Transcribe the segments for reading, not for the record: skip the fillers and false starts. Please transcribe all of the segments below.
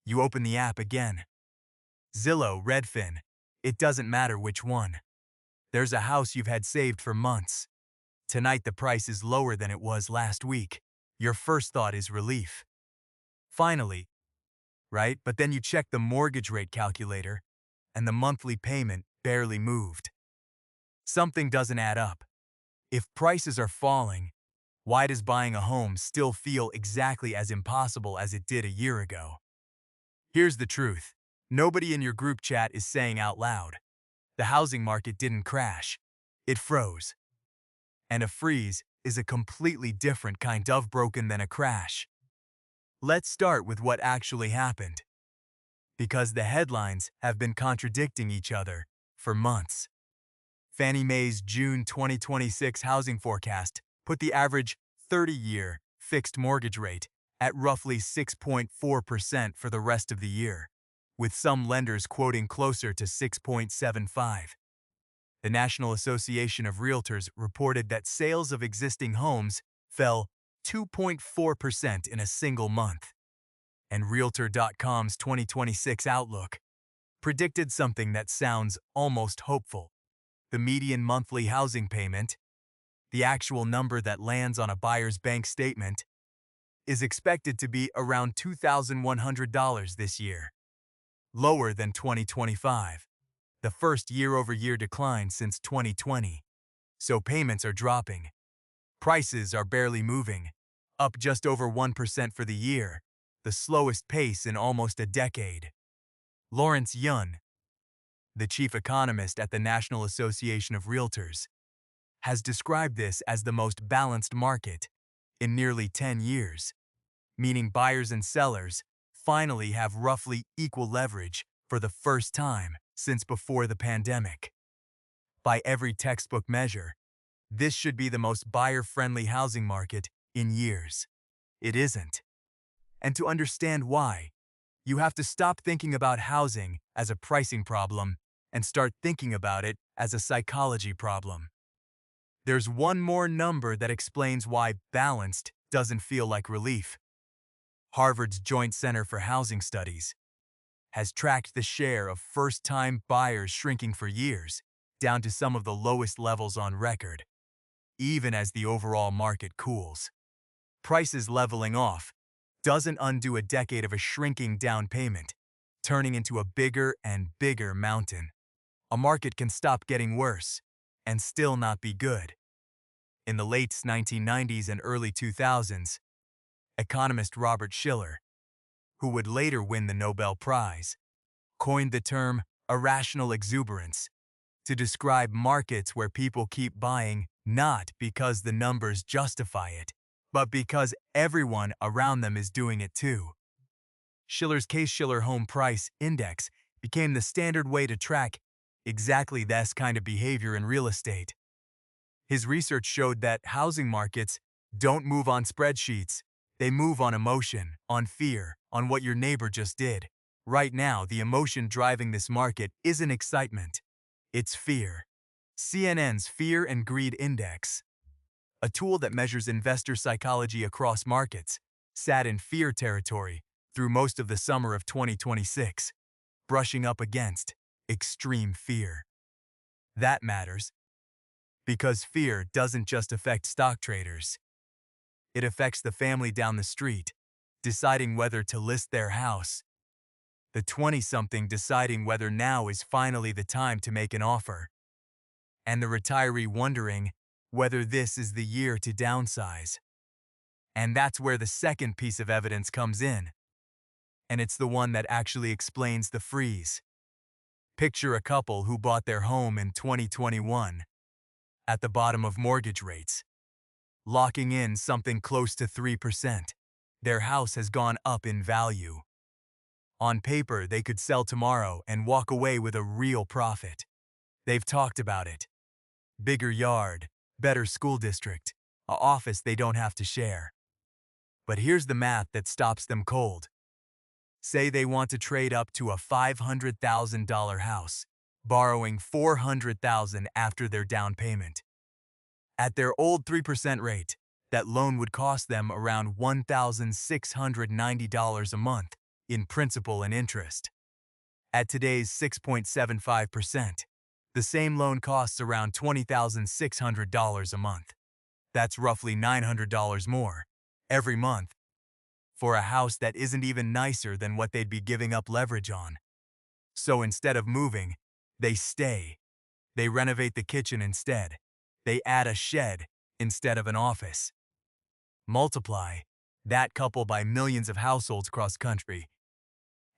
You open the app again. Zillow, Redfin. It doesn't matter which one. There's a house you've had saved for months. Tonight the price is lower than it was last week. Your first thought is relief. Finally, right? But then you check the mortgage rate calculator, and the monthly payment barely moved. Something doesn't add up. If prices are falling, why does buying a home still feel exactly as impossible as it did a year ago? Here's the truth. Nobody in your group chat is saying out loud, the housing market didn't crash. It froze. And a freeze is a completely different kind of broken than a crash. Let's start with what actually happened. Because the headlines have been contradicting each other for months. Fannie Mae's June 2026 housing forecast put the average 30-year fixed mortgage rate at roughly 6.4% for the rest of the year, with some lenders quoting closer to 6.75. The National Association of Realtors reported that sales of existing homes fell 2.4% in a single month. And Realtor.com's 2026 Outlook predicted something that sounds almost hopeful. The median monthly housing payment, the actual number that lands on a buyer's bank statement, is expected to be around $2,100 this year, lower than 2025, the first year-over-year decline since 2020. So payments are dropping. Prices are barely moving, up just over 1% for the year, the slowest pace in almost a decade. Lawrence Yun, the chief economist at the National Association of Realtors, has described this as the most balanced market in nearly 10 years, meaning buyers and sellers finally have roughly equal leverage for the first time since before the pandemic. By every textbook measure, this should be the most buyer-friendly housing market in years. It isn't. And to understand why, you have to stop thinking about housing as a pricing problem and start thinking about it as a psychology problem. There's one more number that explains why balanced doesn't feel like relief. Harvard's Joint Center for Housing Studies has tracked the share of first-time buyers shrinking for years, down to some of the lowest levels on record, even as the overall market cools. Prices leveling off doesn't undo a decade of a shrinking down payment, turning into a bigger and bigger mountain. A market can stop getting worse and still not be good. In the late 1990s and early 2000s, economist Robert Shiller, who would later win the Nobel Prize, coined the term irrational exuberance to describe markets where people keep buying not because the numbers justify it, but because everyone around them is doing it too. Shiller's Case-Shiller Home Price Index became the standard way to track exactly this kind of behavior in real estate. His research showed that housing markets don't move on spreadsheets. They move on emotion, on fear, on what your neighbor just did. Right now, the emotion driving this market isn't excitement. It's fear. CNN's Fear and Greed Index, a tool that measures investor psychology across markets, sat in fear territory through most of the summer of 2026, brushing up against extreme fear. That matters because fear doesn't just affect stock traders. It affects the family down the street, deciding whether to list their house. The 20-something deciding whether now is finally the time to make an offer. And the retiree wondering whether this is the year to downsize. And that's where the second piece of evidence comes in. And it's the one that actually explains the freeze. Picture a couple who bought their home in 2021, at the bottom of mortgage rates, locking in something close to 3%. Their house has gone up in value. On paper, they could sell tomorrow and walk away with a real profit. They've talked about it. Bigger yard, better school district, an office they don't have to share. But here's the math that stops them cold. Say they want to trade up to a $500,000 house, borrowing $400,000 after their down payment. At their old 3% rate, that loan would cost them around $1,690 a month in principal and interest. At today's 6.75%, the same loan costs around $20,600 a month. That's roughly $900 more every month for a house that isn't even nicer than what they'd be giving up leverage on. So instead of moving, they stay. They renovate the kitchen instead. They add a shed instead of an office. Multiply that couple by millions of households across country,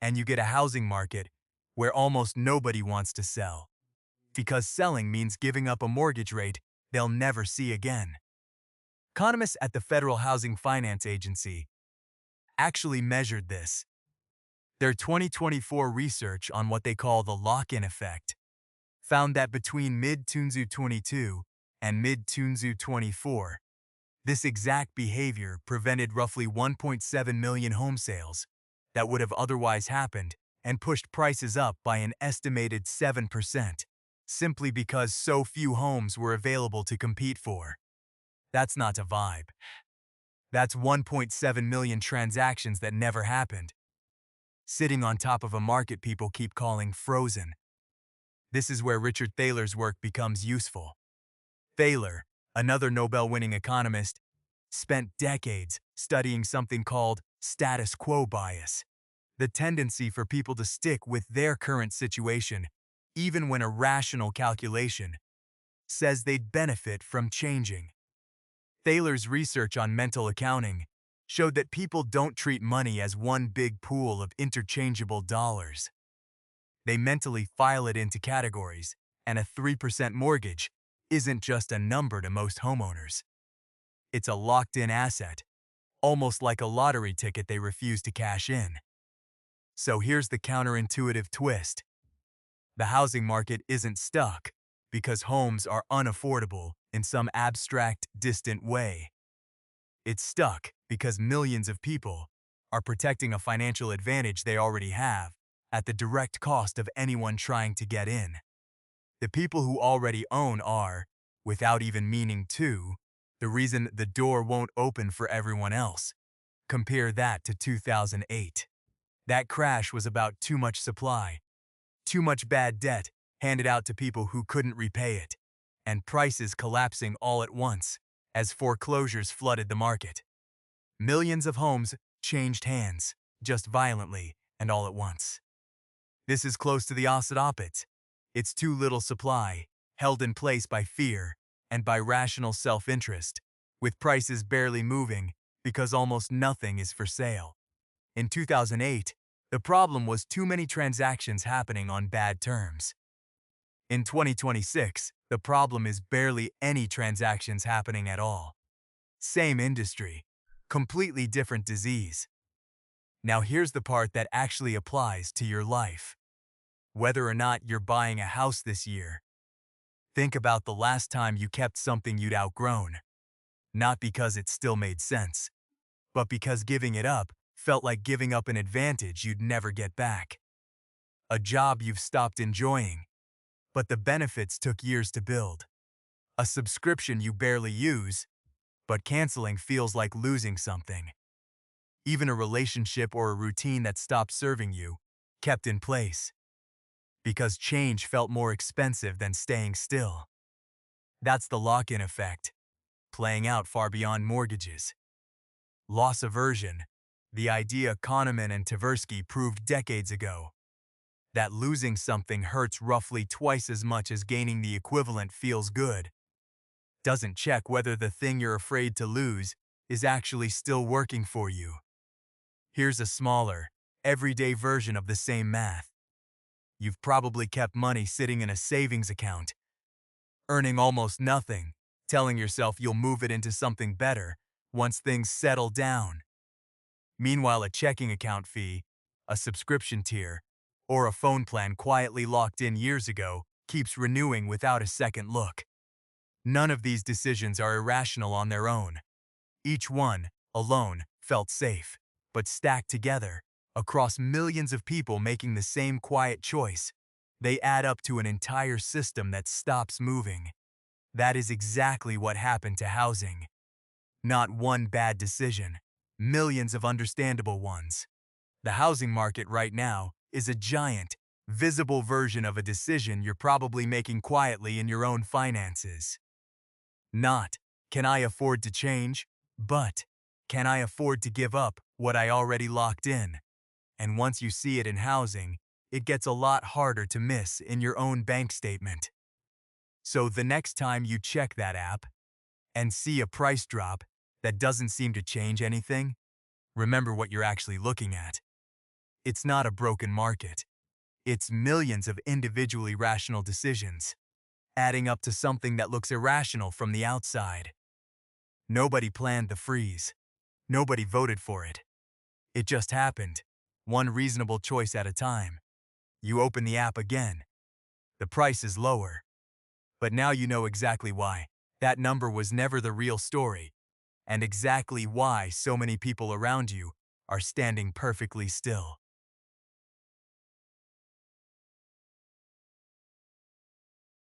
and you get a housing market where almost nobody wants to sell, because selling means giving up a mortgage rate they'll never see again. Economists at the Federal Housing Finance Agency actually measured this. Their 2024 research on what they call the lock-in effect found that between mid-2022 and mid-2024, this exact behavior prevented roughly 1.7 million home sales that would have otherwise happened and pushed prices up by an estimated 7%, simply because so few homes were available to compete for. That's not a vibe. That's 1.7 million transactions that never happened, sitting on top of a market people keep calling frozen. This is where Richard Thaler's work becomes useful. Thaler, another Nobel-winning economist, spent decades studying something called status quo bias, the tendency for people to stick with their current situation, even when a rational calculation says they'd benefit from changing. Thaler's research on mental accounting showed that people don't treat money as one big pool of interchangeable dollars. They mentally file it into categories, and a 3% mortgage isn't just a number to most homeowners. It's a locked-in asset, almost like a lottery ticket they refuse to cash in. So here's the counterintuitive twist. The housing market isn't stuck because homes are unaffordable in some abstract, distant way. It's stuck because millions of people are protecting a financial advantage they already have at the direct cost of anyone trying to get in. The people who already own are, without even meaning to, the reason the door won't open for everyone else. Compare that to 2008. That crash was about too much supply, too much bad debt handed out to people who couldn't repay it, and prices collapsing all at once as foreclosures flooded the market. Millions of homes changed hands, just violently and all at once. This is close to the opposite. It's too little supply, held in place by fear and by rational self-interest, with prices barely moving because almost nothing is for sale. In 2008, the problem was too many transactions happening on bad terms. In 2026, the problem is barely any transactions happening at all. Same industry, completely different disease. Now here's the part that actually applies to your life. Whether or not you're buying a house this year, think about the last time you kept something you'd outgrown. Not because it still made sense, but because giving it up felt like giving up an advantage you'd never get back. A job you've stopped enjoying, but the benefits took years to build. A subscription you barely use, but canceling feels like losing something. Even a relationship or a routine that stopped serving you, kept in place, because change felt more expensive than staying still. That's the lock-in effect, playing out far beyond mortgages. Loss aversion, the idea Kahneman and Tversky proved decades ago. That losing something hurts roughly twice as much as gaining the equivalent feels good. Doesn't check whether the thing you're afraid to lose is actually still working for you. Here's a smaller, everyday version of the same math. You've probably kept money sitting in a savings account, earning almost nothing, telling yourself you'll move it into something better once things settle down. Meanwhile, a checking account fee, a subscription tier, or a phone plan quietly locked in years ago keeps renewing without a second look. None of these decisions are irrational on their own. Each one, alone, felt safe, but stacked together, across millions of people making the same quiet choice, they add up to an entire system that stops moving. That is exactly what happened to housing. Not one bad decision, millions of understandable ones. The housing market right now is a giant, visible version of a decision you're probably making quietly in your own finances. Not, can I afford to change? But, can I afford to give up what I already locked in? And once you see it in housing, it gets a lot harder to miss in your own bank statement. So the next time you check that app and see a price drop that doesn't seem to change anything, remember what you're actually looking at. It's not a broken market. It's millions of individually rational decisions, adding up to something that looks irrational from the outside. Nobody planned the freeze. Nobody voted for it. It just happened, one reasonable choice at a time. You open the app again. The price is lower. But now you know exactly why. That number was never the real story, and exactly why so many people around you are standing perfectly still.